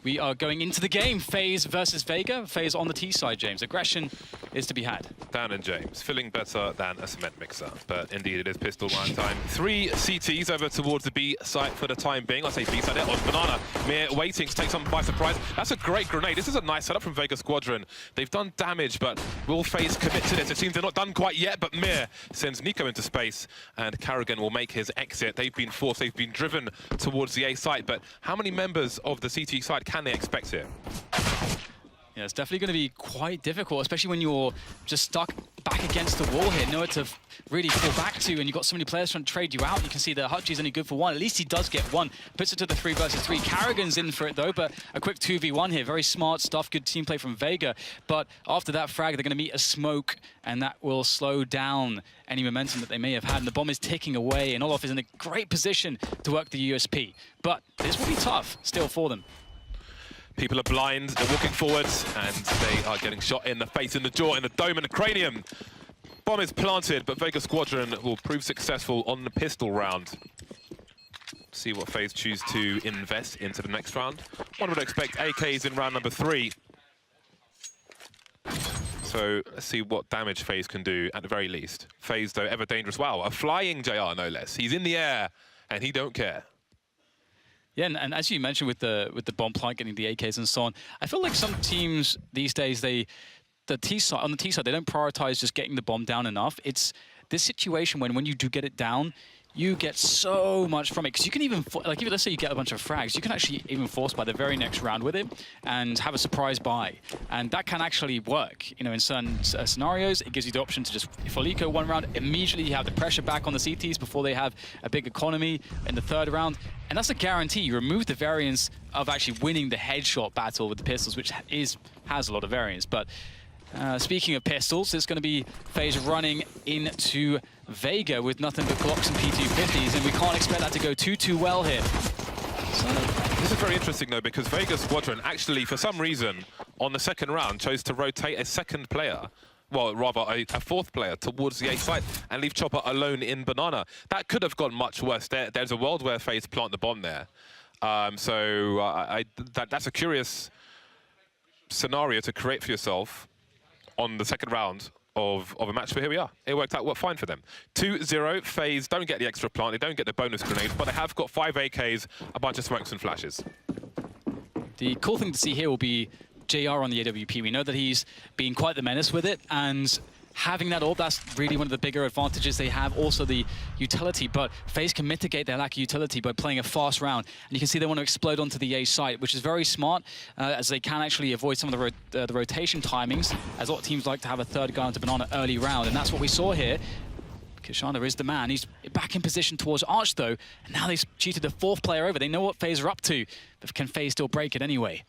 We are going into the game. FaZe versus Vega. FaZe on the T side, James. Aggression is to be had. Dan and James, feeling better than a cement mixer. But indeed, it is pistol round time. 3 CTs over towards the B site for the time being. I'll say B site there on Banana. Mir waiting to take someone by surprise. That's a great grenade. This is a nice setup from Vega Squadron. They've done damage, but will FaZe commit to this? It seems they're not done quite yet, but Mir sends Nico into space, and Carrigan will make his exit. They've been forced, they've been driven towards the A site, but how many members of the CT side can they expect here? Yeah, it's definitely going to be quite difficult, especially when you're just stuck back against the wall here. Nowhere to really fall back to, and you've got so many players trying to trade you out. You can see that Hutchie's only good for one. At least he does get one. Puts it to the 3 versus 3. Carrigan's in for it, though, but a quick 2v1 here. Very smart stuff. Good team play from Vega. But after that frag, they're going to meet a smoke, and that will slow down any momentum that they may have had. And the bomb is ticking away, and Olof is in a great position to work the USP. But this will be tough still for them. People are blind, they're walking forwards, and they are getting shot in the face, in the jaw, in the dome, in the cranium. Bomb is planted, but Vega Squadron will prove successful on the pistol round. See what FaZe choose to invest into the next round. One would expect AKs in round number 3. So let's see what damage FaZe can do at the very least. FaZe, though, ever dangerous. Wow, a flying JR, no less. He's in the air, and he don't care. Yeah, and as you mentioned with the bomb plant, getting the AKs and so on, I feel like some teams these days, on the T side, they don't prioritize just getting the bomb down enough. It's this situation when you do get it down, you get so much from it. Because you can even, like, let's say you get a bunch of frags, you can actually even force by the very next round with it and have a surprise buy. And that can actually work. You know, in certain scenarios, it gives you the option to just full eco one round. Immediately, you have the pressure back on the CTs before they have a big economy in the 3rd round. And that's a guarantee. You remove the variance of actually winning the headshot battle with the pistols, which has a lot of variance. But speaking of pistols, it's going to be FaZe running into Vega with nothing but Glocks and P250s, and we can't expect that to go too well here. So this is very interesting, though, because Vega Squadron actually, for some reason, on the 2nd round, chose to rotate a 2nd player, well, rather a 4th player towards the A site and leave Chopper alone in Banana. That could have gone much worse. There's a world where FaZe plant the bomb there. That's a curious scenario to create for yourself on the 2nd round of a match, but here we are. It worked out fine for them. 2-0, FaZe don't get the extra plant, they don't get the bonus grenades, but they have got 5 AKs, a bunch of smokes and flashes. The cool thing to see here will be JR on the AWP. We know that he's been quite the menace with it, and having that orb, that's really one of the bigger advantages they have. Also the utility, but FaZe can mitigate their lack of utility by playing a fast round. And you can see they want to explode onto the A site, which is very smart, as they can actually avoid some of the rotation timings, as a lot of teams like to have a 3rd guy onto Banana early round. And that's what we saw here. Kishana is the man. He's back in position towards Arch, though. And now they've cheated the 4th player over. They know what FaZe are up to, but can FaZe still break it anyway?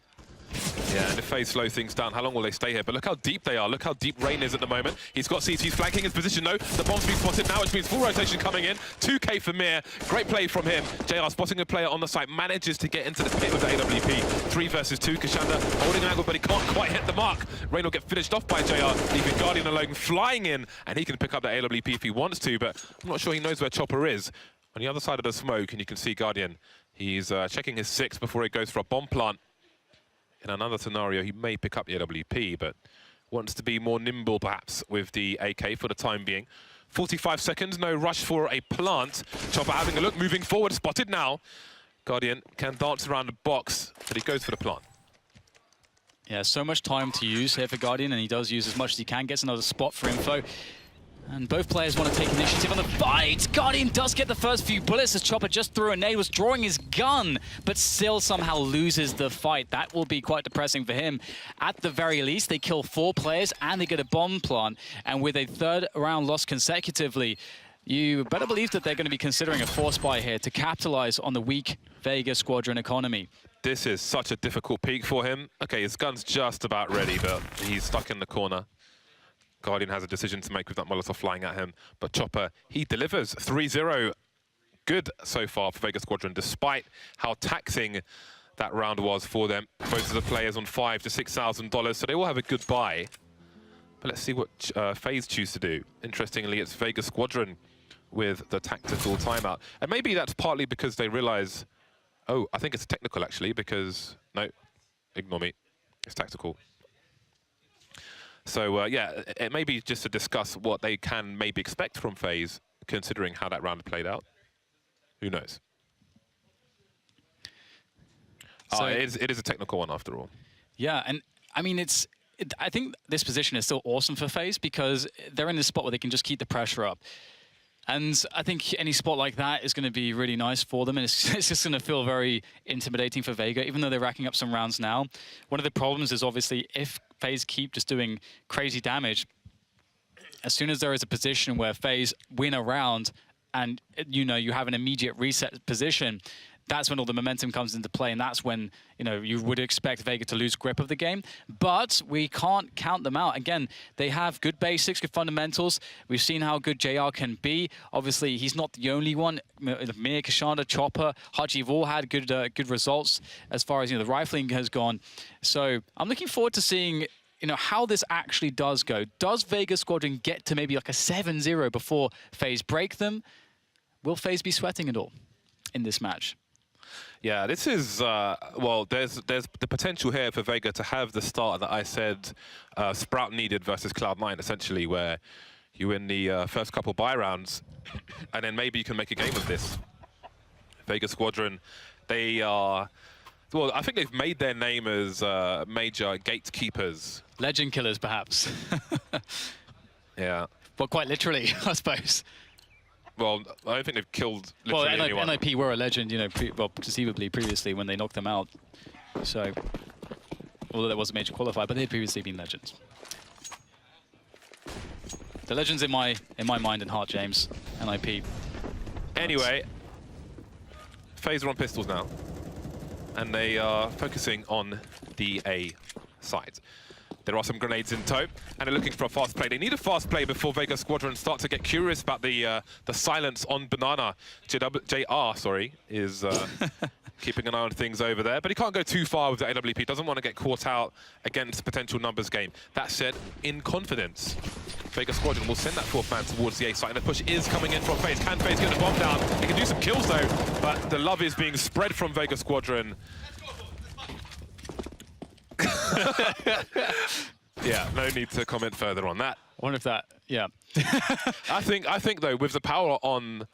Yeah, and if FaZe slow things down, how long will they stay here? But look how deep they are. Look how deep Rain is at the moment. He's got CTs flanking his position, though. The bomb's been spotted now, which means full rotation coming in. 2K for Mir. Great play from him. JR spotting a player on the site, manages to get into the pit with the AWP. 3 versus 2. Kashanda holding an angle, but he can't quite hit the mark. Rain will get finished off by JR, leaving Guardian alone, flying in, and he can pick up the AWP if he wants to, but I'm not sure he knows where Chopper is. On the other side of the smoke, and you can see Guardian, he's checking his 6 before he goes for a bomb plant. In another scenario, he may pick up the AWP, but wants to be more nimble, perhaps, with the AK for the time being. 45 seconds, no rush for a plant. Chopper having a look, moving forward, spotted now. Guardian can dance around the box, but he goes for the plant. Yeah, so much time to use here for Guardian, and he does use as much as he can, gets another spot for info. And both players want to take initiative on the fight. Guardian does get the first few bullets as Chopper just threw a nade, was drawing his gun, but still somehow loses the fight. That will be quite depressing for him. At the very least, they kill 4 players and they get a bomb plant. And with a 3rd round loss consecutively, you better believe that they're going to be considering a force buy here to capitalize on the weak Vega Squadron economy. This is such a difficult peak for him. Okay, his gun's just about ready, but he's stuck in the corner. Guardian has a decision to make with that Molotov flying at him, but Chopper, he delivers. 3-0. Good so far for Vega Squadron, despite how taxing that round was for them. Both of the players on $5,000 to $6,000, so they will have a good buy. But let's see what FaZe choose to do. Interestingly, it's Vega Squadron with the tactical timeout. And maybe that's partly because they realize Oh, I think it's technical, actually, because... No, ignore me. It's tactical. So, yeah, it may be just to discuss what they can maybe expect from FaZe, considering how that round played out. Who knows? So, it is a technical one, after all. Yeah, and I mean, I think this position is still awesome for FaZe because they're in this spot where they can just keep the pressure up. And I think any spot like that is going to be really nice for them, and it's just going to feel very intimidating for Vega, even though they're racking up some rounds now. One of the problems is obviously if FaZe keep just doing crazy damage, as soon as there is a position where FaZe win a round and you have an immediate reset position, that's when all the momentum comes into play, and that's when you would expect Vega to lose grip of the game. But we can't count them out. Again, they have good basics, good fundamentals. We've seen how good JR can be. Obviously, he's not the only one. Mir, Kashanda, Chopper, Haji have all had good results as far as the rifling has gone. So I'm looking forward to seeing how this actually does go. Does Vega Squadron get to maybe like a 7-0 before FaZe break them? Will FaZe be sweating at all in this match? Yeah, this is, well, there's the potential here for Vega to have the start that I said Sprout needed versus Cloud9, essentially, where you win the first couple buy rounds, and then maybe you can make a game of this. Vega Squadron, they are, well, I think they've made their name as major gatekeepers. Legend killers, perhaps. Yeah. Well, quite literally, I suppose. Well, I don't think they've killed literally anyone. NIP were a legend, conceivably previously when they knocked them out. So, although there was a major qualifier, but they'd previously been legends. The legends in my mind and heart, James. NIP. Anyway, FaZe are on pistols now, and they are focusing on the A side. There are some grenades in tow, and they're looking for a fast play. They need a fast play before Vega Squadron start to get curious about the silence on Banana. JR, sorry, is keeping an eye on things over there, but he can't go too far with the AWP. Doesn't want to get caught out against a potential numbers game. That said, in confidence, Vega Squadron will send that fourth man towards the A site, and the push is coming in from FaZe. Can FaZe get the bomb down? He can do some kills though, but the love is being spread from Vega Squadron. Yeah, no need to comment further on that. I wonder if that, yeah. I think though, with the power on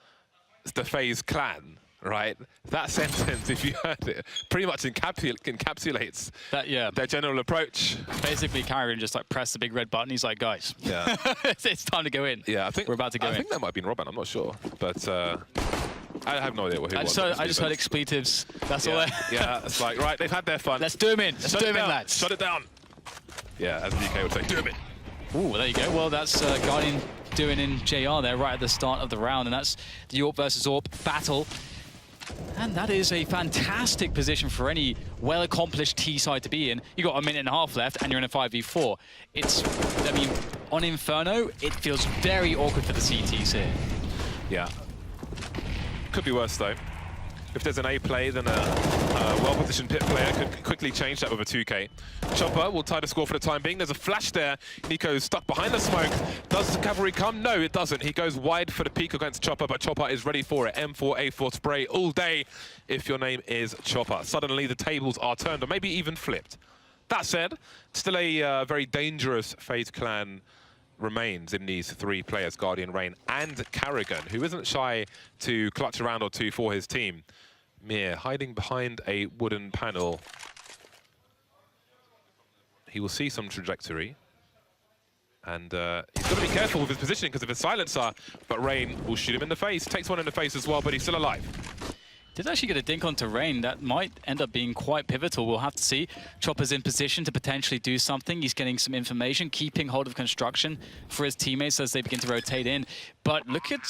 the FaZe clan, right? That sentence, if you heard it, pretty much encapsulates that, yeah, their general approach. Basically, Kyrian just like pressed the big red button. He's like, guys, yeah, it's time to go in. Yeah, I think we're about to go in. I think that might have been Robin. I'm not sure, but I have no idea what he was. I just heard expletives. That's all. Yeah, it's like, right, they've had their fun. Let's do them in. Let's do them in, lads. Shut it down. Yeah, as the UK would say, do them in. Ooh, there you go. Well, that's Guardian doing in JR there right at the start of the round, and that's the AWP versus AWP battle. And that is a fantastic position for any well-accomplished T side to be in. You got a minute and a half left, and you're in a 5v4. I mean, on Inferno, it feels very awkward for the CTs here. Yeah. Could be worse, though. If there's an A play, then a well-positioned pit player could quickly change that with a 2K. Chopper will tie the score for the time being. There's a flash there. Nico's stuck behind the smoke. Does the cavalry come? No, it doesn't. He goes wide for the peek against Chopper, but Chopper is ready for it. M4, A4 spray all day if your name is Chopper. Suddenly, the tables are turned, or maybe even flipped. That said, still a very dangerous FaZe clan remains in these three players, Guardian, Rain, and Carrigan, who isn't shy to clutch a round or two for his team. Mir hiding behind a wooden panel. He will see some trajectory. And he's got to be careful with his positioning because of his silencer, but Rain will shoot him in the face. Takes one in the face as well, but he's still alive. Did actually get a dink onto Rain. That might end up being quite pivotal. We'll have to see. Chopper's in position to potentially do something. He's getting some information, keeping hold of construction for his teammates as they begin to rotate in. But look at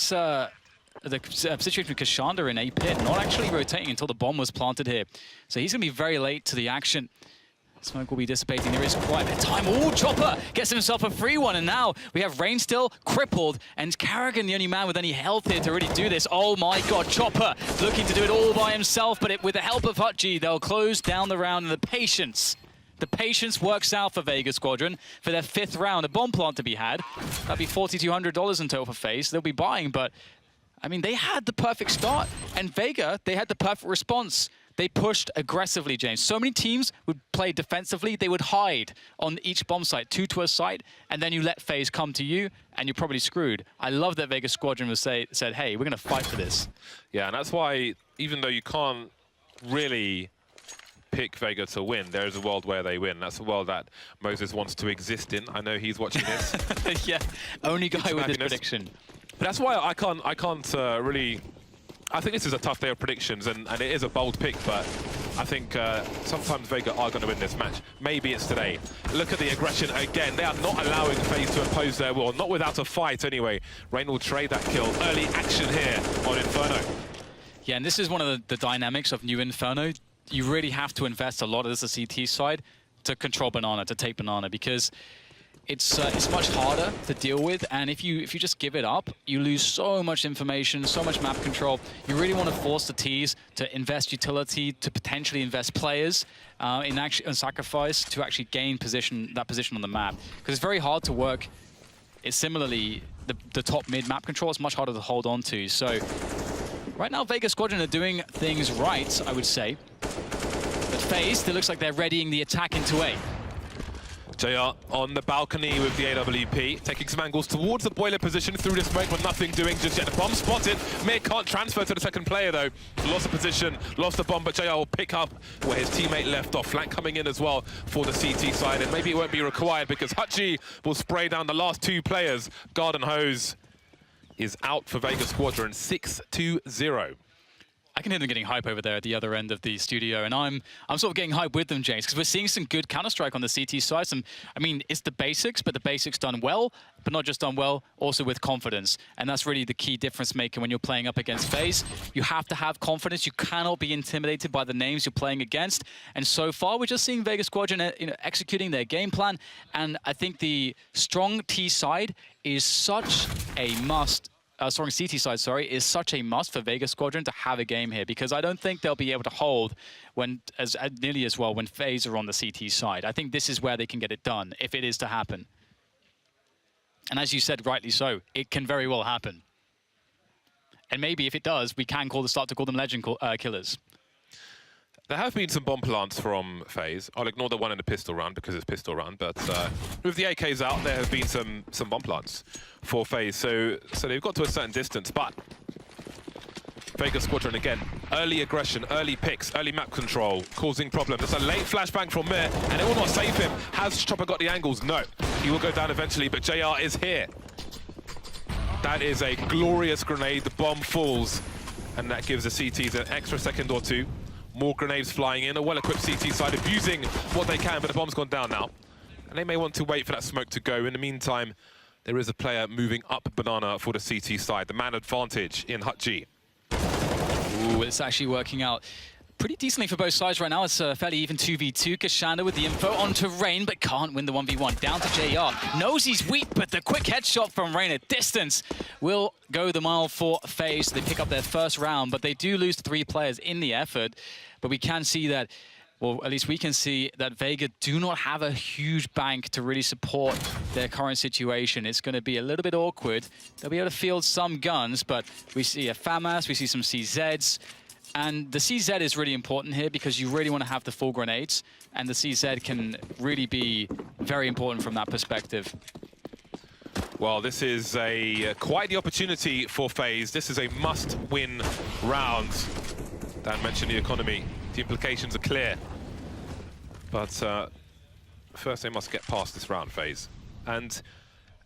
the situation with Kashanda in A pit, not actually rotating until the bomb was planted here. So he's going to be very late to the action. Smoke will be dissipating. There is quite a bit of time. Oh, Chopper gets himself a free one, and now we have Rain still crippled, and Carrigan, the only man with any health here to really do this. Oh my God, Chopper looking to do it all by himself, but with the help of Hutji, they'll close down the round, and the patience works out for Vega Squadron for their 5th round. A bomb plant to be had. That'd be $4,200 in total for FaZe. They'll be buying, but I mean, they had the perfect start, and Vega, they had the perfect response. they pushed aggressively, James. So many teams would play defensively. They would hide on each bomb site, 2 to a site, and then you let FaZe come to you, and you're probably screwed. I love that Vega Squadron said, hey, we're going to fight for this. Yeah, and that's why, even though you can't really pick Vega to win, there is a world where they win. That's a world that Moses wants to exist in. I know he's watching this. Yeah, only guy with this prediction. But that's why I can't really... I think this is a tough day of predictions, and it is a bold pick, but I think sometimes Vega are going to win this match. Maybe it's today. Look at the aggression again. They are not allowing FaZe to impose their will, not without a fight anyway. Rain will trade that kill. Early action here on Inferno. Yeah, and this is one of the dynamics of new Inferno. You really have to invest a lot of this CT side to control Banana, to take Banana, because it's much harder to deal with, and if you just give it up, you lose so much information, so much map control. You really want to force the Ts to invest utility, to potentially invest players in sacrifice to actually gain that position on the map, because it's very hard to work. It's similarly the top mid map control is much harder to hold on to. So right now, Vega Squadron are doing things right, I would say. But FaZe still looks like they're readying the attack into A. JR on the balcony with the AWP, taking some angles towards the boiler position through the smoke, but nothing doing just yet. The bomb spotted. Mir can't transfer to the second player, though. Lost the position, lost the bomb, but JR will pick up where his teammate left off. Flank coming in as well for the CT side, and maybe it won't be required because Hutchie will spray down the last 2 players. Garden Hose is out for Vega Squadron, 6-0. I can hear them getting hype over there at the other end of the studio, and I'm sort of getting hype with them, James, because we're seeing some good Counter-Strike on the CT side. I mean, it's the basics, but the basics done well, but not just done well, also with confidence. And that's really the key difference maker when you're playing up against FaZe. You have to have confidence. You cannot be intimidated by the names you're playing against. And so far, we're just seeing Vega Squadron executing their game plan. And I think the strong T side is such a must. Strong CT side, sorry, is such a must for Vega Squadron to have a game here, because I don't think they'll be able to hold nearly as well when FaZe are on the CT side. I think this is where they can get it done, if it is to happen. And as you said, rightly so, it can very well happen. And maybe if it does, we can start to call them legend killers. There have been some bomb plants from FaZe. I'll ignore the one in the pistol round because it's pistol round, but with the AKs out, there have been some bomb plants for FaZe. So they've got to a certain distance, but Vega Squadron again, early aggression, early picks, early map control, causing problems. There's a late flashbang from Mir, and it will not save him. Has Chopper got the angles? No. He will go down eventually, but JR is here. That is a glorious grenade. The bomb falls, and that gives the CTs an extra second or 2. More grenades flying in, a well-equipped CT side abusing what they can, but the bomb's gone down now. And they may want to wait for that smoke to go. In the meantime, there is a player moving up Banana for the CT side. The man advantage in Hutchie. Ooh, it's actually working out pretty decently for both sides right now. It's a fairly even 2v2. Kashanda with the info onto Rain, but can't win the 1v1. Down to JR. Knows he's weak, but the quick headshot from Rain at distance will go the mile for FaZe. They pick up their first round, but they do lose 3 players in the effort. But we can see that, well, at least we can see that Vega do not have a huge bank to really support their current situation. It's going to be a little bit awkward. They'll be able to field some guns, but we see a FAMAS, we see some CZs. And the CZ is really important here because you really want to have the full grenades, and the CZ can really be very important from that perspective. Well, this is quite the opportunity for FaZe. This is a must-win round. Dan mentioned the economy. The implications are clear. But first they must get past this round, FaZe. And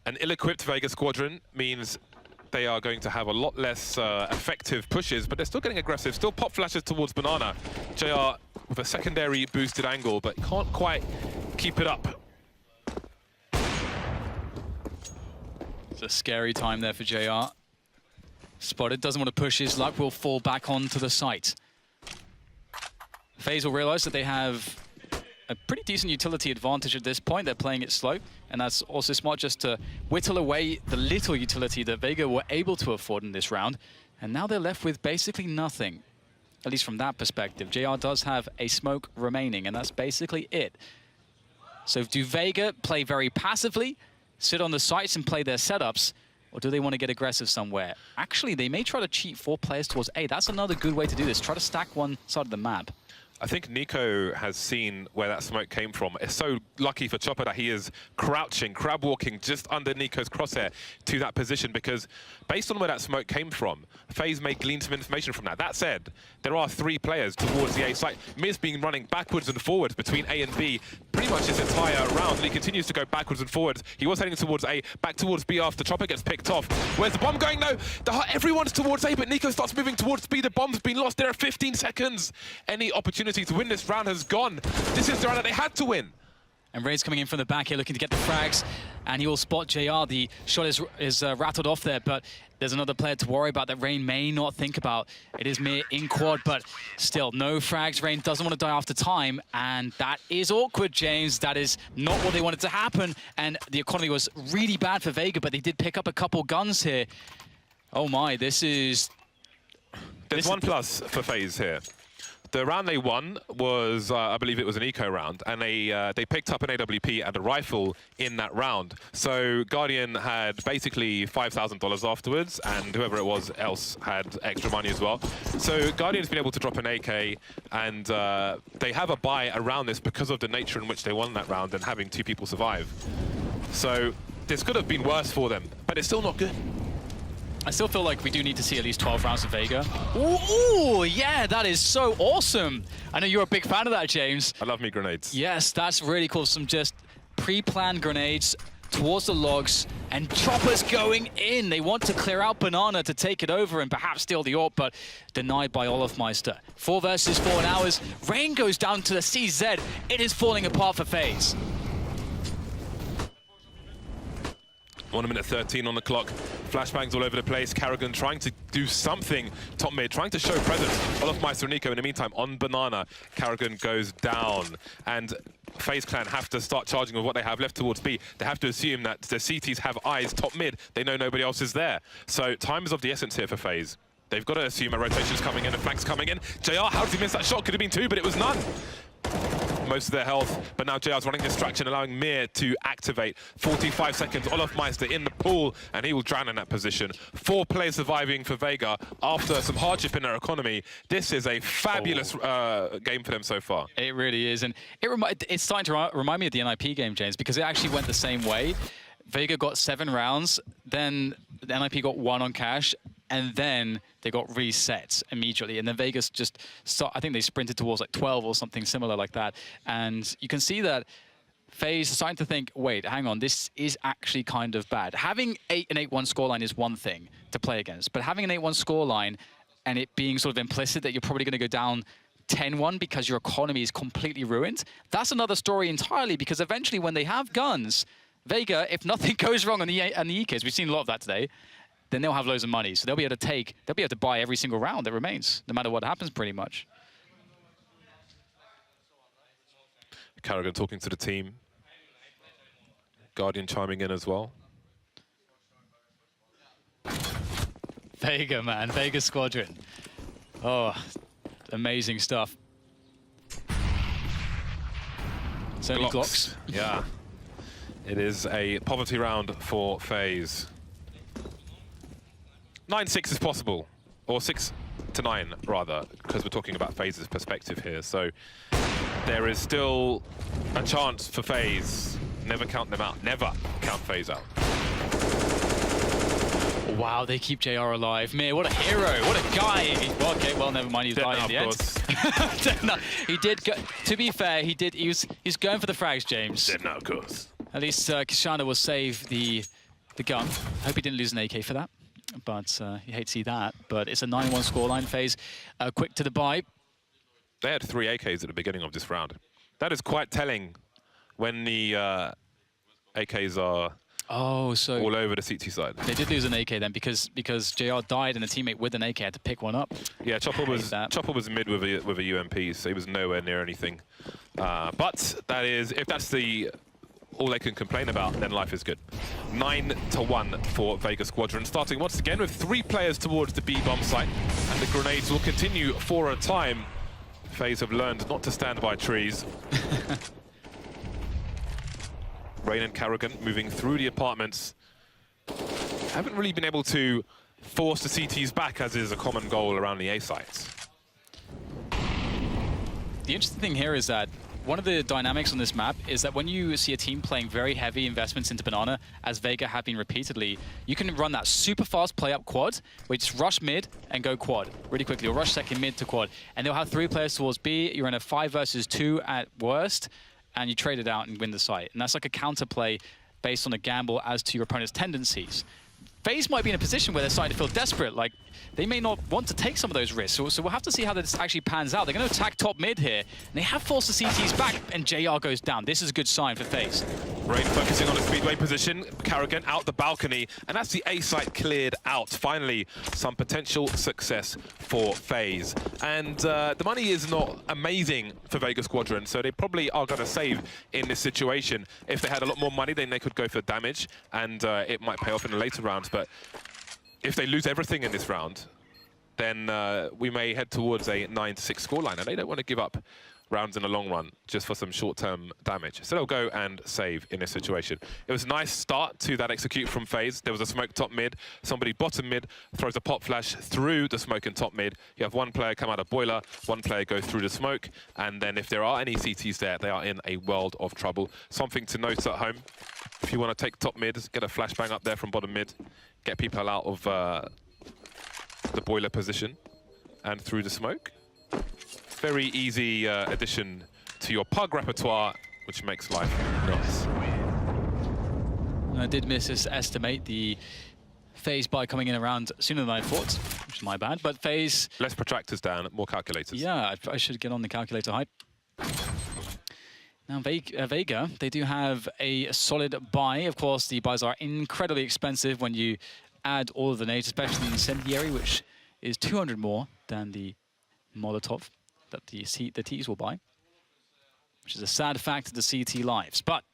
an ill-equipped Vega Squadron means they are going to have a lot less effective pushes, but they're still getting aggressive, still pop flashes towards Banana. JR with a secondary boosted angle, but can't quite keep it up. It's a scary time there for JR. Spotted, doesn't want to push his luck, will fall back onto the site. FaZe will realize that they have a pretty decent utility advantage at this point. They're playing it slow, and that's also smart just to whittle away the little utility that Vega were able to afford in this round. And now they're left with basically nothing, at least from that perspective. JR does have a smoke remaining, and that's basically it. So do Vega play very passively, sit on the sites and play their setups, or do they want to get aggressive somewhere? Actually, they may try to cheat 4 players towards A. That's another good way to do this. Try to stack one side of the map. I think Nico has seen where that smoke came from. It's so lucky for Chopper that he is crouching, crab walking just under Nico's crosshair to that position, because based on where that smoke came from, FaZe may glean some information from that. That said, there are 3 players towards the A site. Miz being running backwards and forwards between A and B pretty much this entire round, and he continues to go backwards and forwards. He was heading towards A, back towards B after Chopper gets picked off. Where's the bomb going? No, everyone's towards A, but Nico starts moving towards B. The bomb's been lost. There are 15 seconds. Any opportunity to win this round has gone. This is the round that they had to win. And Ray's coming in from the back here looking to get the frags, and he will spot JR. The shot is rattled off there, but there's another player to worry about that Rain may not think about. It is Mir in quad, but still no frags. Rain doesn't want to die after time, and that is awkward, James. That is not what they wanted to happen, and the economy was really bad for Vega, but they did pick up a couple guns here. Oh my, this is... There's one plus for FaZe here. The round they won was, I believe it was an eco round, and they picked up an AWP and a rifle in that round. So Guardian had basically $5,000 afterwards, and whoever it was else had extra money as well. So Guardian's been able to drop an AK, and they have a buy around this because of the nature in which they won that round and having 2 people survive. So this could have been worse for them, but it's still not good. I still feel like we do need to see at least 12 rounds of Vega. Ooh, yeah, that is so awesome. I know you're a big fan of that, James. I love me grenades. Yes, that's really cool. Some just pre-planned grenades towards the logs, and Chopper's going in. They want to clear out Banana to take it over and perhaps steal the AWP, but denied by Olofmeister. 4 versus 4 now as Rain goes down to the CZ. It is falling apart for FaZe. 1 minute 13 on the clock. Flashbangs all over the place. Karrigan trying to do something top mid, trying to show presence. Olofmeister and Nico in the meantime on Banana. Karrigan goes down. And FaZe Clan have to start charging with what they have left towards B. They have to assume that the CTs have eyes top mid. They know nobody else is there. So time is of the essence here for FaZe. They've got to assume a rotation's coming in, a flank's coming in. JR, how did he miss that shot? Could have been 2, but it was none. Most of their health, but now JR's running distraction, allowing Mir to activate. 45 seconds, Olofmeister in the pool, and he will drown in that position. 4 players surviving for Vega after some hardship in their economy. This is a fabulous game for them so far. It really is, and it's starting to remind me of the NIP game, James, because it actually went the same way. Vega got 7 rounds, then the NIP got 1 on cash, and then they got reset immediately. And then Vegas just I think they sprinted towards like 12 or something similar like that. And you can see that FaZe is starting to think, wait, hang on, this is actually kind of bad. Having an 8-1 scoreline is one thing to play against, but having an 8-1 scoreline and it being sort of implicit that you're probably going to go down 10-1 because your economy is completely ruined, that's another story entirely, because eventually when they have guns, Vega, if nothing goes wrong on the EKs, we've seen a lot of that today, then they'll have loads of money. So they'll be able to buy every single round that remains, no matter what happens pretty much. Karrigan talking to the team. Guardian chiming in as well. Vega, man, Vega Squadron. Oh, amazing stuff. So many Glocks. Yeah. It is a poverty round for FaZe. 9-6 is possible, or 6-9 rather, because we're talking about FaZe's perspective here. So there is still a chance for FaZe. Never count them out. Never count FaZe out. Wow, they keep JR alive. Mir, what a hero, what a guy. Well, okay, well, never mind, he's dying in the end. No, he did go, to be fair, he's going for the frags, James. Dead now, of course. At least Kishana will save the gun. I hope he didn't lose an AK for that, but you hate to see that. But it's a 9-1 scoreline. FaZe quick to the buy. They had 3 AKs at the beginning of this round. That is quite telling when the AKs are all over the CT side. They did lose an AK then because JR died and a teammate with an AK had to pick one up. Yeah, Chopper was mid with a UMP, so he was nowhere near anything. But that is, if that's all they can complain about, then life is good. 9-1 for Vega Squadron, starting once again with 3 players towards the B-bomb site, and the grenades will continue for a time. FaZe have learned not to stand by trees. Rain and Karrigan moving through the apartments. Haven't really been able to force the CTs back, as is a common goal around the A sites. The interesting thing here is that one of the dynamics on this map is that when you see a team playing very heavy investments into Banana, as Vega have been repeatedly, you can run that super fast play up quad, where you just rush mid and go quad really quickly, or rush second mid to quad. And they'll have 3 players towards B, you're in a 5 versus 2 at worst, and you trade it out and win the site. And that's like a counter play based on a gamble as to your opponent's tendencies. FaZe might be in a position where they're starting to feel desperate, like they may not want to take some of those risks. So we'll have to see how this actually pans out. They're going to attack top mid here, and they have forced the CTs back, and JR goes down. This is a good sign for FaZe. Rain focusing on a speedway position. Carrigan out the balcony, and that's the A site cleared out. Finally, some potential success for FaZe. And the money is not amazing for Vega Squadron, so they probably are going to save in this situation. If they had a lot more money, then they could go for damage, and it might pay off in the later rounds. But if they lose everything in this round, then we may head towards a 9-6 scoreline, and they don't want to give up rounds in the long run just for some short-term damage. So they'll go and save in this situation. It was a nice start to that execute from FaZe. There was a smoke top mid. Somebody bottom mid throws a pop flash through the smoke in top mid. You have 1 player come out of boiler, 1 player go through the smoke, and then if there are any CTs there, they are in a world of trouble. Something to note at home: if you want to take top mid, get a flashbang up there from bottom mid, get people out of the boiler position and through the smoke. Very easy addition to your pug repertoire, which makes life nice. I did misestimate the FaZe buy coming in around sooner than I thought, which is my bad. But FaZe... Less protractors down, more calculators. Yeah, I should get on the calculator hype. Now, Vega, they do have a solid buy. Of course, the buys are incredibly expensive when you add all of the nades, especially the Incendiary, which is 200 more than the Molotov that the Ts will buy, which is a sad fact of the CT lives. But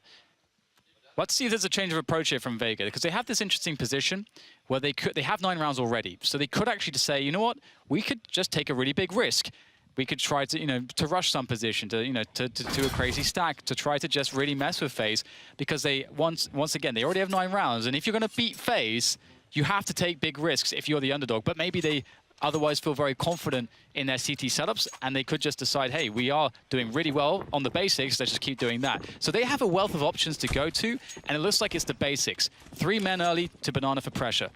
let's see if there's a change of approach here from Vega, because they have this interesting position where they have 9 rounds already. So they could actually just say, you know what, we could just take a really big risk. We could try to, to rush some position, to do a crazy stack, to try to just really mess with FaZe, because they, once again, they already have 9 rounds. And if you're going to beat FaZe, you have to take big risks if you're the underdog. But maybe they otherwise feel very confident in their CT setups, and they could just decide, hey, we are doing really well on the basics, let's just keep doing that. So they have a wealth of options to go to, and it looks like it's the basics. 3 men early to Banana for pressure.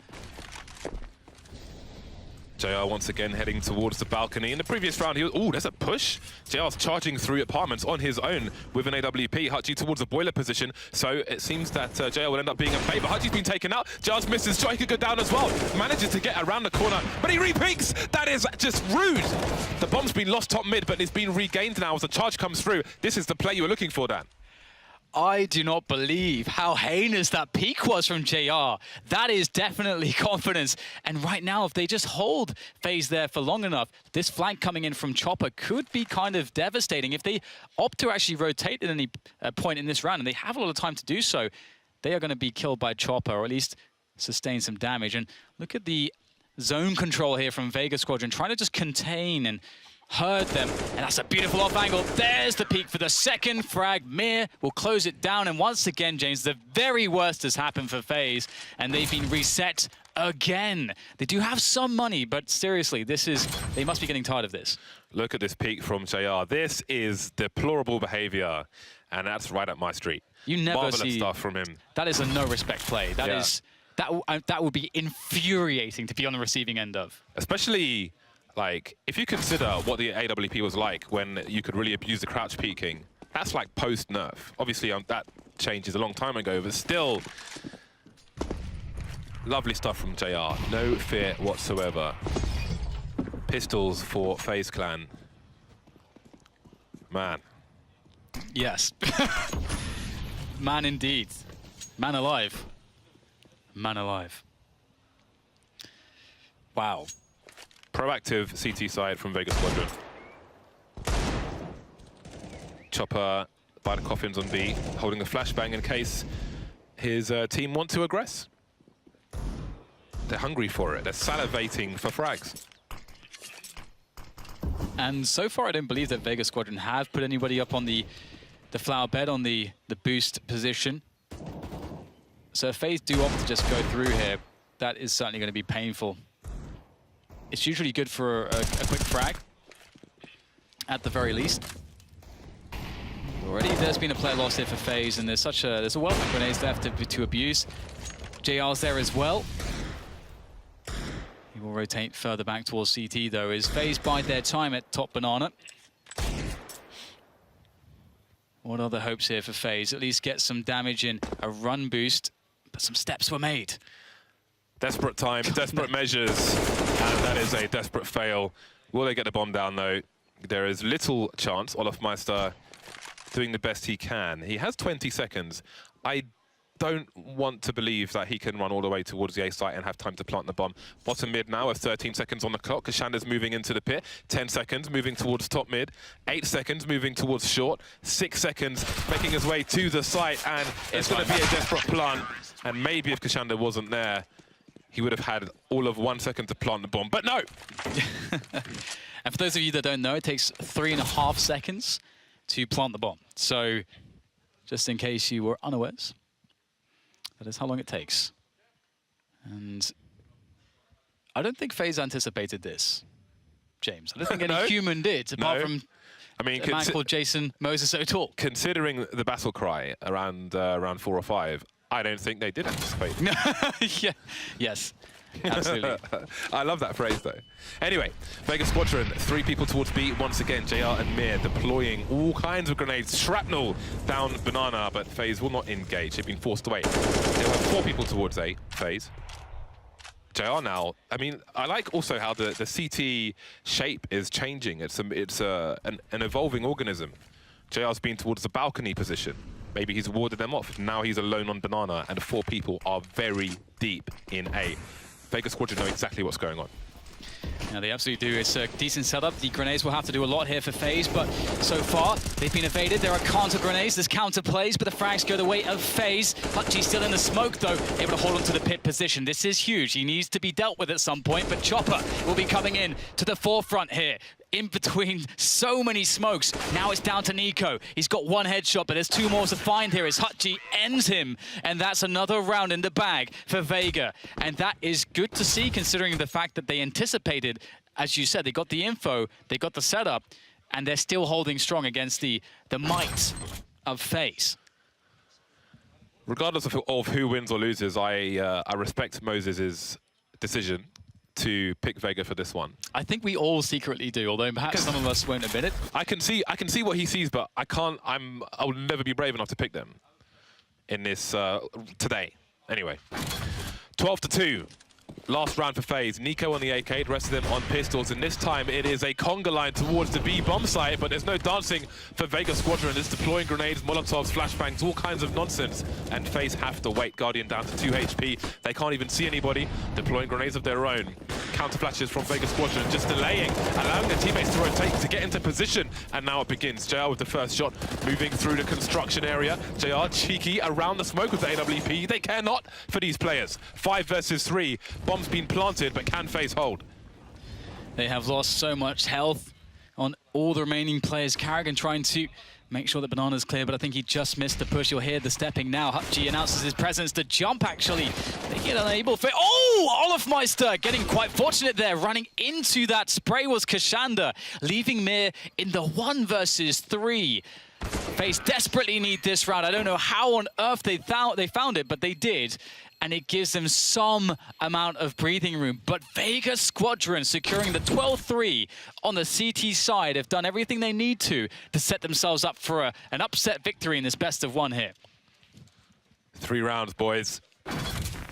JR once again heading towards the balcony. In the previous round, he was... Oh, there's a push. JR's charging through apartments on his own with an AWP. Hutchie towards the boiler position. So it seems that JR will end up being in play, but Hutchie's been taken out. JR's misses. Joy could go down as well. Manages to get around the corner, but he re-peeks. That is just rude. The bomb's been lost top mid, but it's been regained now as the charge comes through. This is the play you were looking for, Dan. I do not believe how heinous that peak was from JR. That is definitely confidence. And right now, if they just hold FaZe there for long enough, this flank coming in from Chopper could be kind of devastating. If they opt to actually rotate at any point in this round, and they have a lot of time to do so, they are going to be killed by Chopper, or at least sustain some damage. And look at the zone control here from Vega Squadron, trying to just contain and hurt them, and that's a beautiful off angle. There's the peak for the second frag. Mir will close it down, and once again, James, the very worst has happened for FaZe, and they've been reset again. They do have some money, but seriously, they must be getting tired of this. Look at this peak from JR. This is deplorable behavior, and that's right up my street. You never Marvelous see stuff from him. That is a no-respect play. That would be infuriating to be on the receiving end of. Especially, like, if you consider what the AWP was like when you could really abuse the crouch peeking, that's like post-nerf. Obviously, that changes a long time ago, but still, lovely stuff from JR. No fear whatsoever. Pistols for FaZe Clan. Man. Yes. Man indeed. Man alive. Man alive. Wow. Proactive CT side from Vega Squadron. Chopper by the coffins on B, holding a flashbang in case his team want to aggress. They're hungry for it. They're salivating for frags. And so far, I don't believe that Vega Squadron have put anybody up on the flower bed on the boost position. So if FaZe do opt to just go through here, that is certainly going to be painful. It's usually good for a quick frag. at the very least. Already there's been a player lost here for FaZe, and there's a wealth of grenades left to abuse. JR's there as well. He will rotate further back towards CT though, as FaZe bide their time at top banana. What are the hopes here for FaZe? At least get some damage in, a run boost, but some steps were made. Desperate time, desperate measures, and that is a desperate fail. Will they get the bomb down though? There is little chance. Olofmeister doing the best he can. He has 20 seconds. I don't want to believe that he can run all the way towards the A site and have time to plant the bomb. Bottom mid now with 13 seconds on the clock. Kashanda's moving into the pit. 10 seconds moving towards top mid. 8 seconds moving towards short. 6 seconds making his way to the site, and it's going to be a desperate plant. And maybe if Kashanda wasn't there, he would have had all of 1 second to plant the bomb, but no! And for those of you that don't know, it takes 3.5 seconds to plant the bomb. So, just in case you were unawares, that is how long it takes. And I don't think FaZe anticipated this, James. I don't think any human did, apart from a man called Jason Moses O'Toole. Considering the battle cry around 4 or 5, I don't think they did anticipate. Yeah. Yes, absolutely. I love that phrase, though. Anyway, Vega Squadron, 3 people towards B. Once again, JR and Mir deploying all kinds of grenades. Shrapnel down banana, but FaZe will not engage. They've been forced away. They'll have 4 people towards A, FaZe. JR now, I mean, I like also how the CT shape is changing. It's an evolving organism. JR's been towards the balcony position. Maybe he's warded them off. Now he's alone on banana, and 4 people are very deep in A. Vega Squadron know exactly what's going on. Yeah, they absolutely do. It's a decent setup. The grenades will have to do a lot here for FaZe, but so far they've been evaded. There are counter grenades, there's counter plays, but the frags go the way of FaZe. Hutchie's still in the smoke though, able to hold on to the pit position. This is huge. He needs to be dealt with at some point, but Chopper will be coming in to the forefront here. In between so many smokes. Now it's down to Nico. He's got 1 headshot, but there's 2 more to find here as Hutchie ends him. And that's another round in the bag for Vega. And that is good to see, considering the fact that they anticipated, as you said, they got the info, they got the setup, and they're still holding strong against the might of FaZe. Regardless of who wins or loses, I respect Moses' decision to pick Vega for this one. I think we all secretly do, although perhaps some of us won't admit it. I can see what he sees, but I will never be brave enough to pick them in this today. Anyway, 12-2. Last round for FaZe. Nico on the AK, the rest of them on pistols, and this time it is a conga line towards the B bomb site, but there's no dancing for Vega Squadron. It's deploying grenades, molotovs, flashbangs, all kinds of nonsense, and FaZe have to wait. Guardian down to 2 HP. They can't even see anybody. Deploying grenades of their own. Counter flashes from Vega Squadron, just delaying, allowing their teammates to rotate to get into position, and now it begins. JR with the first shot, moving through the construction area. JR cheeky around the smoke with the AWP. They care not for these players. 5 versus 3. Bomb's been planted, but can FaZe hold? They have lost so much health on all the remaining players. Carrigan trying to make sure that Banana's clear, but I think he just missed the push. You'll hear the stepping now. Hutchie announces his presence. The jump, actually, they get unable for... Oh! Olofmeister getting quite fortunate there. Running into that spray was Kashanda, leaving Mir in the 1 versus 3. FaZe desperately need this round. I don't know how on earth they found it, but they did. And it gives them some amount of breathing room. But Vega Squadron securing the 12-3 on the CT side have done everything they need to set themselves up for an upset victory in this best of 1 here. 3 rounds, boys.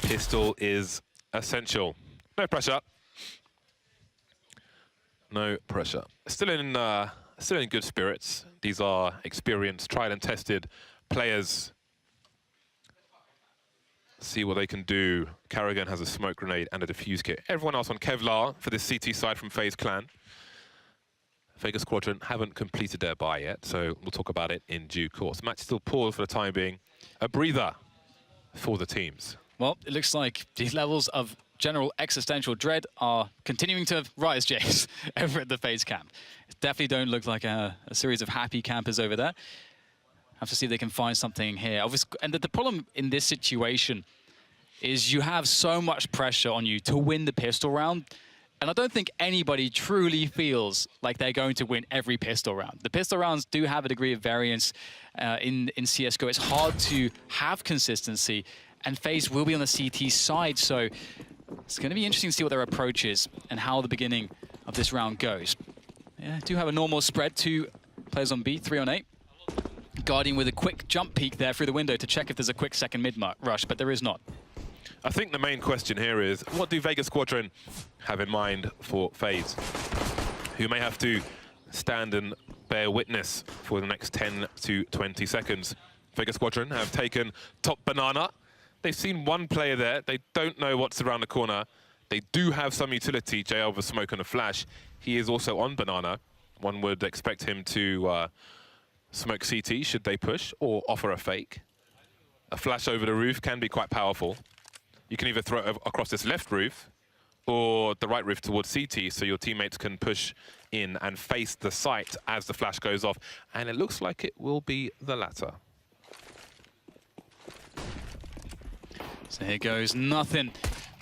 Pistol is essential. No pressure. No pressure. Still in good spirits. These are experienced, tried and tested players. See what they can do. Carrigan has a smoke grenade and a defuse kit. Everyone else on Kevlar for this CT side from FaZe Clan. Vega Squadron haven't completed their buy yet, so we'll talk about it in due course. Match still paused for the time being. A breather for the teams. Well, it looks like these levels of general existential dread are continuing to rise, James, over at the FaZe camp. It definitely don't look like a series of happy campers over there. Have to see if they can find something here. And the problem in this situation is you have so much pressure on you to win the pistol round. And I don't think anybody truly feels like they're going to win every pistol round. The pistol rounds do have a degree of variance in CSGO. It's hard to have consistency, and FaZe will be on the CT side, so it's going to be interesting to see what their approach is and how the beginning of this round goes. Yeah, do have a normal spread, 2 players on B, 3 on A. Guardian with a quick jump peek there through the window to check if there's a quick second mid rush, but there is not. I think the main question here is, what do Vega Squadron have in mind for FaZe, who may have to stand and bear witness for the next 10 to 20 seconds? Vega Squadron have taken top banana. They've seen one player there. They don't know what's around the corner. They do have some utility, JR with a smoke and a flash. He is also on banana. One would expect him to smoke CT should they push, or offer a fake. A flash over the roof can be quite powerful. You can either throw it across this left roof or the right roof towards CT, so your teammates can push in and face the site as the flash goes off. And it looks like it will be the latter. So here goes nothing,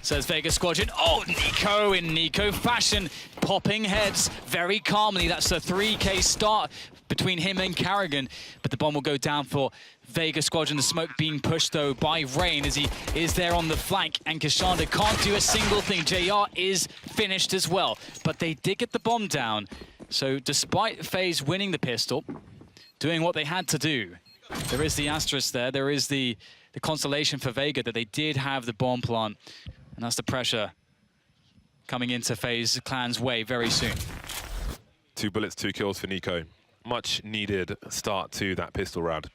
says Vega Squadron. Oh, Nico in Nico fashion, popping heads very calmly. That's a 3K start between him and Carrigan, but the bomb will go down for Vega Squadron. The smoke being pushed, though, by Rain as he is there on the flank, and Kashanda can't do a single thing. JR is finished as well, but they did get the bomb down. So despite FaZe winning the pistol, doing what they had to do, there is the asterisk there. There is the consolation for Vega that they did have the bomb plant, and that's the pressure coming into FaZe Clan's way very soon. 2 bullets, 2 kills for Nico. Much needed start to that pistol round.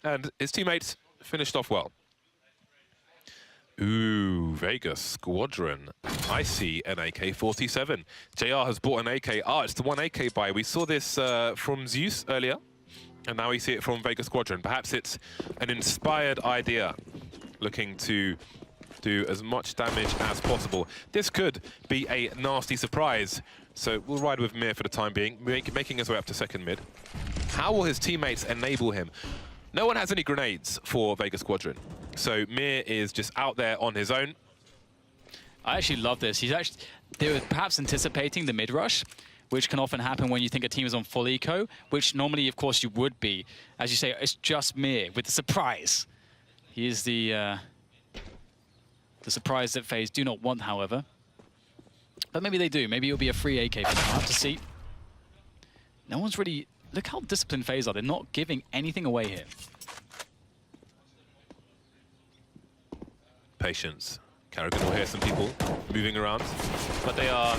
And his teammates finished off well. Ooh, Vega Squadron. I see an AK-47. JR has bought an AK. Ah, it's the 1 AK buy. We saw this from Zeus earlier, and now we see it from Vega Squadron. Perhaps it's an inspired idea, looking to do as much damage as possible. This could be a nasty surprise. So we'll ride with Mir for the time being, making his way up to second mid. How will his teammates enable him? No one has any grenades for Vega Squadron, so Mir is just out there on his own. I actually love this. They were perhaps anticipating the mid rush, which can often happen when you think a team is on full eco, which normally, of course, you would be. As you say, it's just Mir with the surprise. He is the surprise that FaZe do not want, however. But maybe they do. Maybe it'll be a free AK for them. We'll have to see. No one's really... Look how disciplined FaZe are. They're not giving anything away here. Patience. Carrigan will hear some people moving around, but they are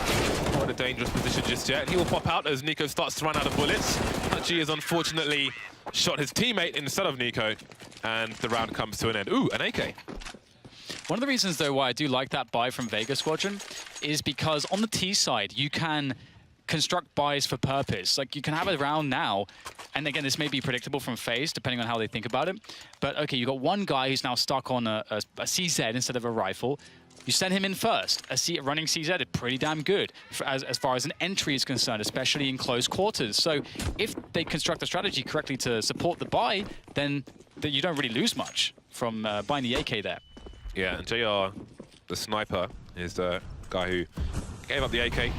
not in a dangerous position just yet. He will pop out as Nico starts to run out of bullets. Hachi has unfortunately shot his teammate instead of Nico, and the round comes to an end. Ooh, an AK. One of the reasons, though, why I do like that buy from Vega Squadron is because on the T side, you can construct buys for purpose. Like, you can have a round now, and again, this may be predictable from FaZe, depending on how they think about it. But, okay, you've got one guy who's now stuck on a CZ instead of a rifle. You send him in first. Running CZ is pretty damn good as far as an entry is concerned, especially in close quarters. So if they construct a strategy correctly to support the buy, then you don't really lose much from buying the AK there. Yeah, and JR, the sniper, is the guy who gave up the AK.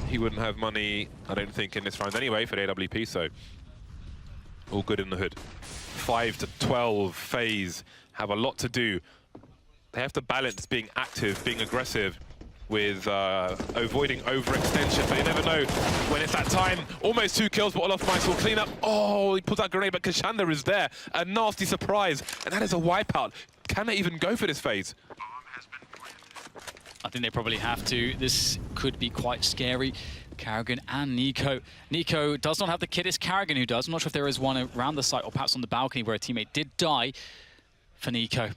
He wouldn't have money, I don't think, in this round anyway for the AWP, so all good in the hood. 5 to 12, FaZe have a lot to do. They have to balance being active, being aggressive, with avoiding overextension, but you never know when it's that time. Almost 2 kills, but Olofmeister will clean up. Oh, he pulls out a grenade, but Kashanda is there. A nasty surprise, and that is a wipeout. Can they even go for this FaZe? I think they probably have to. This could be quite scary. Carrigan and Nico. Nico does not have the kit. It's Carrigan who does. I'm not sure if there is one around the site or perhaps on the balcony where a teammate did die for Nico.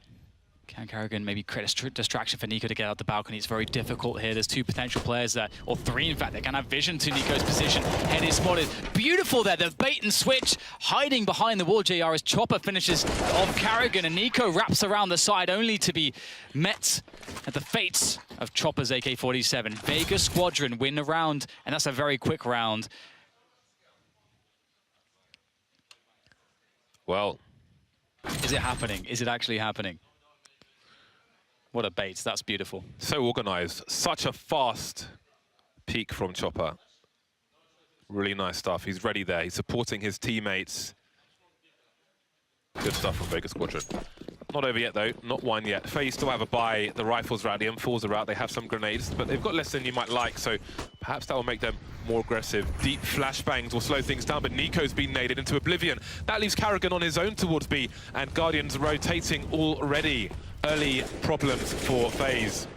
Can Carrigan maybe create a distraction for Nico to get out the balcony? It's very difficult here. There's 2 potential players there, or 3 in fact. They can have vision to Nico's position. Head is spotted. Beautiful there, the bait and switch. Hiding behind the wall, JR, as Chopper finishes off Carrigan, and Nico wraps around the side only to be met at the fates of Chopper's AK-47. Vega Squadron win the round, and that's a very quick round. Well, is it happening? Is it actually happening? What a bait. That's beautiful. So organized. Such a fast peek from Chopper. Really nice stuff. He's ready there. He's supporting his teammates. Good stuff from Vega Squadron. Not over yet, though. Not one yet. FaZe still have a buy. The rifles are out. The M4s are out. They have some grenades, but they've got less than you might like, so perhaps that will make them more aggressive. Deep flashbangs will slow things down, but Nico's been naded into oblivion. That leaves Karrigan on his own towards B, and Guardians rotating already. Early problems for FaZe.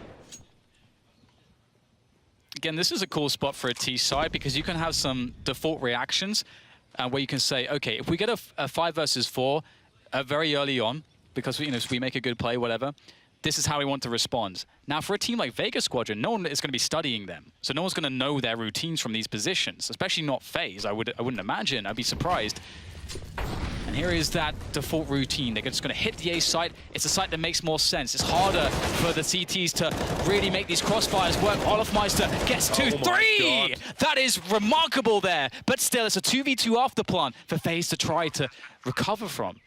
Again, this is a cool spot for a T side because you can have some default reactions where you can say, okay, if we get a 5 versus 4 very early on, because if we make a good play, whatever, this is how we want to respond. Now, for a team like Vega Squadron, no one is going to be studying them. So no one's going to know their routines from these positions, especially not FaZe. I wouldn't imagine. I'd be surprised. And here is that default routine. They're just going to hit the A site. It's a site that makes more sense. It's harder for the CTs to really make these crossfires work. Olofmeister gets 2-3. That is remarkable there. But still, it's a 2v2 after plan for FaZe to try to recover from.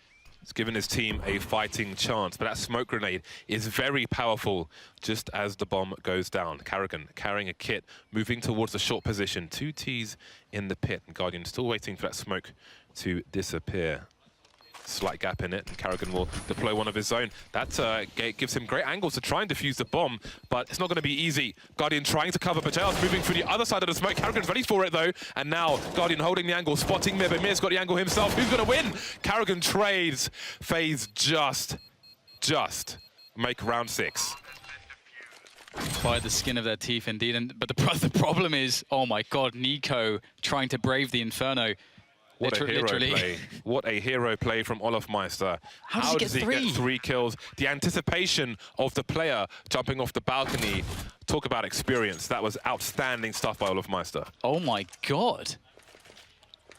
It's given his team a fighting chance, but that smoke grenade is very powerful just as the bomb goes down. Karrigan carrying a kit, moving towards the short position. 2 Ts in the pit, and Guardian still waiting for that smoke to disappear. Slight gap in it, and Karrigan will deploy one of his own. That gives him great angles to try and defuse the bomb, but it's not going to be easy. Guardian trying to cover, but JR's moving through the other side of the smoke. Karrigan's ready for it, though, and now Guardian holding the angle, spotting Mir, but Mir's got the angle himself. Who's going to win? Karrigan trades. FaZe just make round 6. By the skin of their teeth, indeed. But the problem is, oh my God, Nico trying to brave the Inferno. What a hero play. What a hero play from Olofmeister. How does he get 3 kills? The anticipation of the player jumping off the balcony. Talk about experience. That was outstanding stuff by Olofmeister. Oh my God.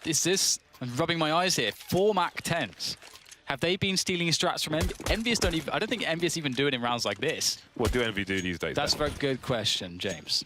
Is this, I'm rubbing my eyes here, 4 MAC-10s. Have they been stealing strats from Envious? I don't think Envious even do it in rounds like this. What do Envy do these days? That's a very good question, James.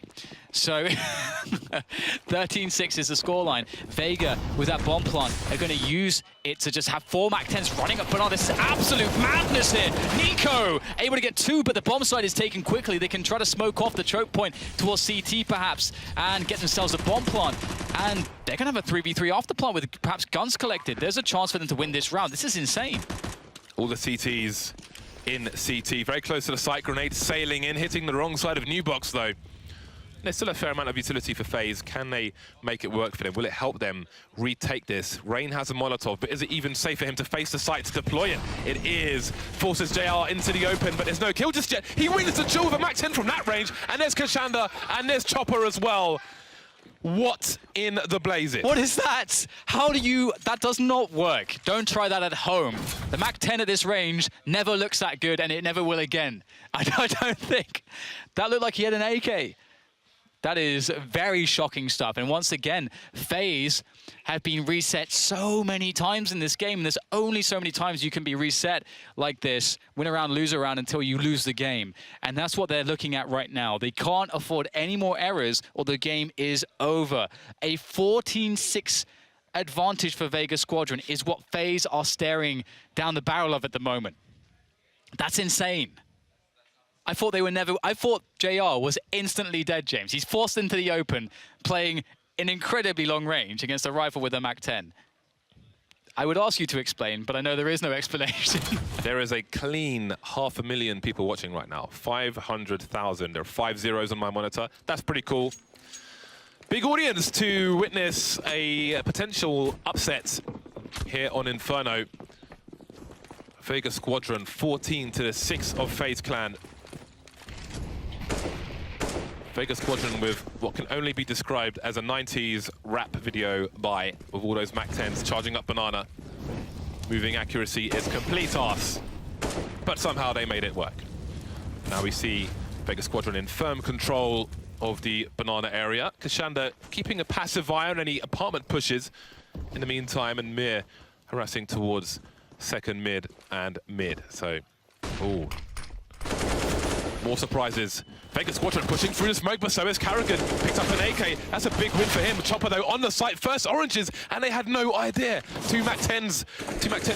So, 13-6 is the scoreline. Vega, with that bomb plant, are going to use it to just have 4 MAC-10s running up. But oh, this is absolute madness here. Nico able to get 2, but the bomb side is taken quickly. They can try to smoke off the choke point towards CT, perhaps, and get themselves a bomb plant. And they're going to have a 3v3 after plant with perhaps guns collected. There's a chance for them to win this round. This is insane. All the CTs in CT, very close to the site. Grenade sailing in, hitting the wrong side of New Box, though. There's still a fair amount of utility for FaZe. Can they make it work for them? Will it help them retake this? Rain has a Molotov, but is it even safe for him to face the site to deploy it? It is. Forces JR into the open, but there's no kill just yet. He wins the duel with a MAC-10 from that range, and there's Kashanda, and there's Chopper as well. What in the blazes? What is that? How do you... That does not work. Don't try that at home. The MAC-10 at this range never looks that good, and it never will again. I don't think. That looked like he had an AK. That is very shocking stuff. And once again, FaZe have been reset so many times in this game. And there's only so many times you can be reset like this, win a round, lose a round until you lose the game. And that's what they're looking at right now. They can't afford any more errors or the game is over. A 14-6 advantage for Vega Squadron is what FaZe are staring down the barrel of at the moment. That's insane. I thought JR was instantly dead, James. He's forced into the open, playing in incredibly long range against a rifle with a MAC-10. I would ask you to explain, but I know there is no explanation. There is a clean 500,000 people watching right now. 500,000. There are 5 zeros on my monitor. That's pretty cool. Big audience to witness a potential upset here on Inferno. Vega Squadron 14-6 of FaZe Clan. Vega Squadron with what can only be described as a 90s rap video with all those MAC-10s charging up Banana. Moving accuracy is complete arse, but somehow they made it work. Now we see Vega Squadron in firm control of the Banana area. Kashanda keeping a passive eye on any apartment pushes in the meantime, and Mir harassing towards second mid and mid. So, ooh. More surprises Vega Squadron pushing through the smoke, but so is Carrigan. Picked up an AK. That's a big win for him. Chopper, though, on the site. First oranges, and they had no idea. Two Mac 10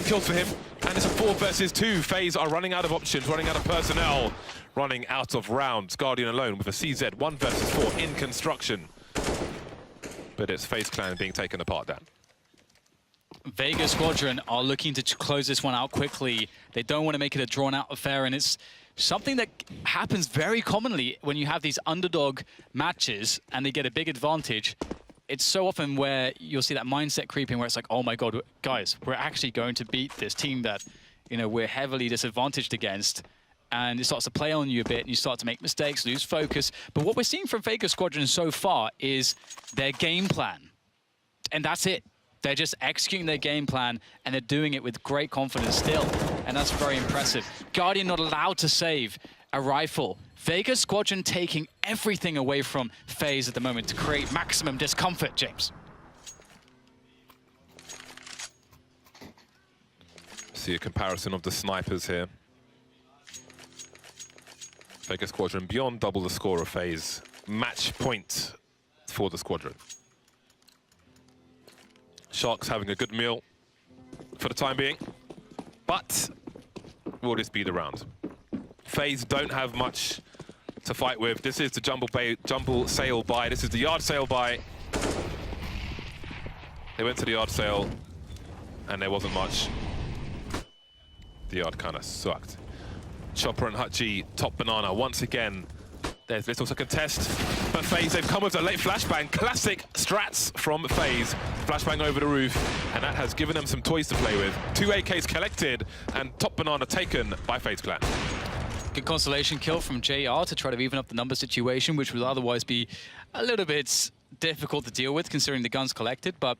kills for him. And it's a 4 versus 2. FaZe are running out of options, running out of personnel, running out of rounds. Guardian alone with a CZ 1 versus 4 in construction. But it's FaZe Clan being taken apart, Dan. Vega Squadron are looking to close this one out quickly. They don't want to make it a drawn-out affair, and it's something that happens very commonly when you have these underdog matches and they get a big advantage. It's so often where you'll see that mindset creeping where it's like, oh my God, guys, we're actually going to beat this team that, you know, we're heavily disadvantaged against. And it starts to play on you a bit, and you start to make mistakes, lose focus. But what we're seeing from Vega Squadron so far is their game plan. And that's it. They're just executing their game plan, and they're doing it with great confidence still. And that's very impressive. Guardian not allowed to save a rifle. Vega Squadron taking everything away from FaZe at the moment to create maximum discomfort, James. See a comparison of the snipers here. Vega Squadron beyond double the score of FaZe. Match point for the squadron. Sharks having a good meal for the time being, but will this be the round? FaZe don't have much to fight with. This is the jumble sale buy. This is the yard sale buy. They went to the yard sale and there wasn't much. The yard kind of sucked. Chopper and Hutchie, top banana once again. There's little to contest, but FaZe, they've come with a late flashbang. Classic strats from FaZe. Flashbang over the roof, and that has given them some toys to play with. 2 AKs collected, and top banana taken by FaZe Clan. Good consolation kill from JR to try to even up the number situation, which would otherwise be a little bit difficult to deal with considering the guns collected, but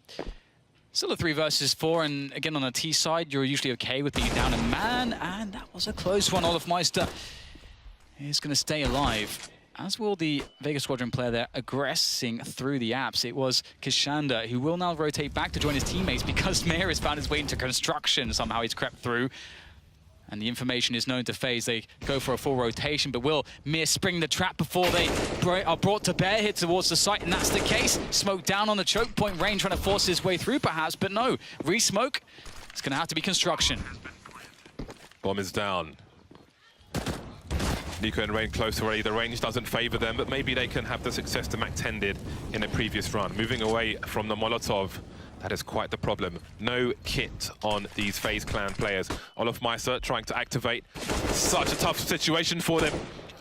still a 3 versus 4, and again on a T side, you're usually okay with being down a man, and that was a close one. Olofmeister is going to stay alive, as will the Vega Squadron player there aggressing through the apps. It was Kishanda who will now rotate back to join his teammates because Mir has found his way into construction. Somehow he's crept through. And the information is known to FaZe. They go for a full rotation, but will Mir spring the trap before they are brought to bear here towards the site? And that's the case. Smoke down on the choke point range, trying to force his way through perhaps, but no. Re-smoke, it's going to have to be construction. Bomb is down. Nico and Rain close already. The range doesn't favor them, but maybe they can have the success the Mac 10 did in a previous run. Moving away from the Molotov, that is quite the problem. No kit on these FaZe Clan players. Olofmeister trying to activate. Such a tough situation for them.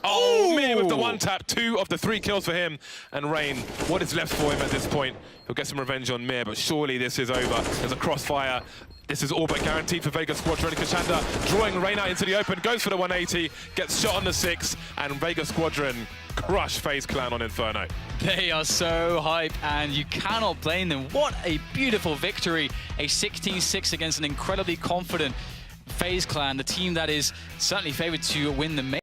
Oh, Mir with the 1-tap, 2 of the 3 kills for him. And Rain, what is left for him at this point? He'll get some revenge on Mir, but surely this is over. There's a crossfire. This is all but guaranteed for Vega Squadron. Kashanda drawing Rain out into the open, goes for the 180, gets shot on the 6, and Vega Squadron crush FaZe Clan on Inferno. They are so hyped, and you cannot blame them. What a beautiful victory. A 16-6 against an incredibly confident FaZe Clan, the team that is certainly favored to win the main.